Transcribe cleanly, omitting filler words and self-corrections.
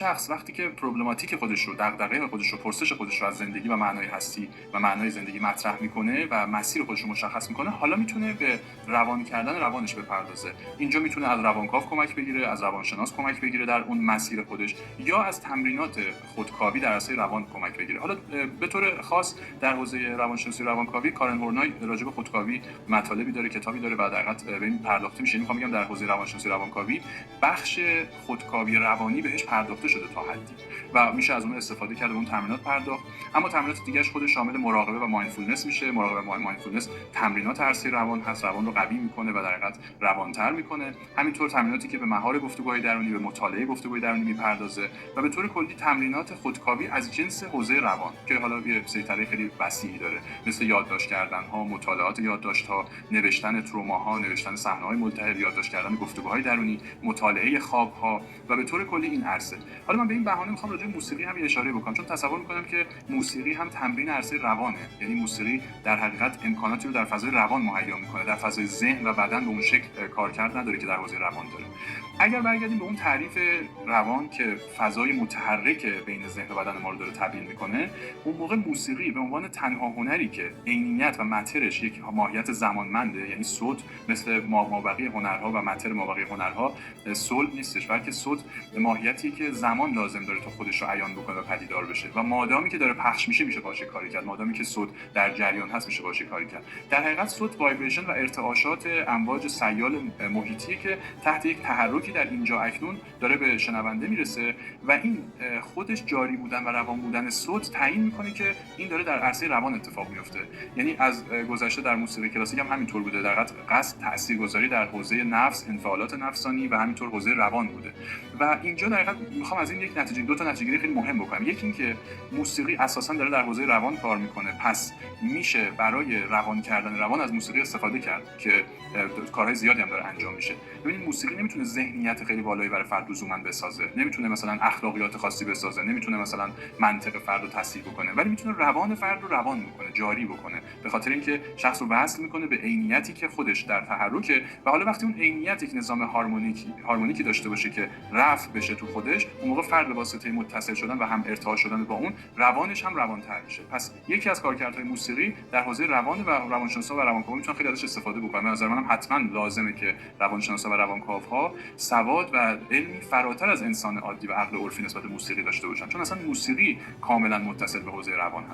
شخص وقتی که پروبلماتیک خودش رو، دغدغه خودش رو، پرسش خودش رو از زندگی و معنای هستی و معنای زندگی مطرح میکنه و مسیر خودش رو مشخص میکنه، حالا میتونه به روانی کردن روانش بپردازه. اینجا میتونه از روانکاو کمک بگیره، از روانشناس کمک بگیره در اون مسیر خودش، یا از تمرینات خودکاوی در عرصه روان کمک بگیره. حالا به طور خاص در حوزه روانشناسی و روانکاوی کارن هورنای راجع به خودکاوی مطالبی داره، کتابی داره و در حقیقت به این پرداخته میشه. میخوام بگم در حوزه روانشناسی و روانکاوی بخش خودکاوی روانی بهش پرداخته شده تا حدی و میشه از اون استفاده کرد و اون تمرینات پرداخت. اما تمرینات دیگه‌اش خودش شامل مراقبه و مایندفولنس میشه. مراقبه و مایندفولنس تمرینات عرصه روان هست، روان رو قوی میکنه و در حقیقت روانتر میکنه. همینطور تمریناتی که به مهار گفتگوهای درونی، به مطالعه گفتگوهای درونی میپردازه و به طور کلی تمرینات خودکاوی از جنس حوزه روان که حالا یه سیطره خیلی وسیعی داره، مثل یادداشت کردن ها، مطالعات یادداشت ها، نوشتن تروماها، نوشتن صحنه‌های ملتهب، یادداشت کردن گفتگوهای درونی، مطالعه خواب ها و به طور کلی این عرصه. حالا من به این بهانه میخوام راجع به موسیقی هم یه اشاره بکنم، چون تصور میکنم که موسیقی هم تمرین عرصه روانه. یعنی موسیقی در حقیقت امکاناتی رو در فضای روان مهیا میکنه، در فضای ذهن و بدن به اون شکل کارکرد نداره که در حوزه روان داره. اگر برگردیم به اون تعریف روان که فضای متحرک بین ذهن و بدن ما رو داره تبیین میکنه، اون موقع موسیقی به عنوان تنها هنری که عینیت و مترش یک ماهیت زمانمنده، یعنی صوت مثل مابقی هنرها و متر مابقی هنرها صلب نیستش، بلکه صوت ماهیتی که زمان لازم داره تا خودش رو عیان بکنه و پدیدار بشه و مادامی که داره پخش میشه باشه کاری کرد، مادامی که صوت در جریان هست میشه باشه کاری کرد. در حقیقت صوت وایبریشن و ارتعاشات امواج سیال محیطی که تحت یک تحرکی در اینجا اکنون داره به شنونده میرسه و این خودش جاری بودن و روان بودن صوت تعیین میکنه که این داره در عرصه روان اتفاق میفته. یعنی از گذشته در موسیقی کلاسیک هم همینطور بوده، در حقیقت قصد تاثیرگذاری در حوزه نفس، انفعالات نفسانی و همینطور حوزه روان بوده. و اینجا در حقیقت میخوام از این یک نتیجه، دو تا نتیجه خیلی مهم بکنم. یکی این که موسیقی اساسا داره در حوزه روان کار میکنه، پس میشه برای روان کردن روان از موسیقی استفاده کرد که کارهای زیادی هم داره انجام میشه. ببینید موسیقی نمیتونه ذهنیت خیلی بالایی برای فرد لزوما بسازه، نمیتونه مثلا اخلاقیات خاصی بسازه، نمیتونه مثلا منطق فرد رو تصحیح بکنه، ولی میتونه روان فرد رو روان بکنه، جاری بکنه، به خاطر اینکه شخص رو وصل میکنه به عینیتی که خودش در تحرکه. و حالا وقتی اون عینیت یک نظام هارمونیکی داشته باشه که رفع بشه تو خودش، اون موقع فرد به واسطه متصل شدن و هم ارتعاش شدن با اون روانش هم روانتر میشه. پس یکی از کارکردهای موسیقی در حوزه روان و روانشناسا و روانکاوها میتونن خیلی ازش استفاده بکنن. به نظر منم حتما لازمه که روانشناسا و روانکاوها سواد و علمی فراتر از انسان عادی و عقل عرفی نسبت به موسیقی داشته باشن، چون اصلا موسیقی کاملا متصل به حوزه روان هست.